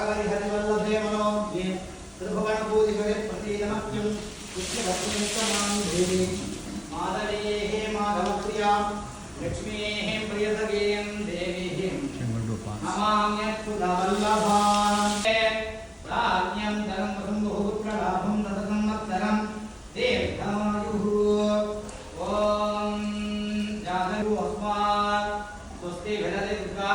हरिवल्लभे मनोज्ञे त्रिभुवनपूजिपदे प्रतीतमत्यं पुष्यवत्निष्टमां देवी माधवेः माधवप्रिया लक्ष्मीः प्रियतगेयं देवीः नमाम्यच्युतवल्लभां प्राज्ञं धनं वसुन्धुपुत्रलाभं ततसंवत्सरं दीर्घमायुः ॐ जातरु अस्मात् स्वस्ति विरदे दुर्गा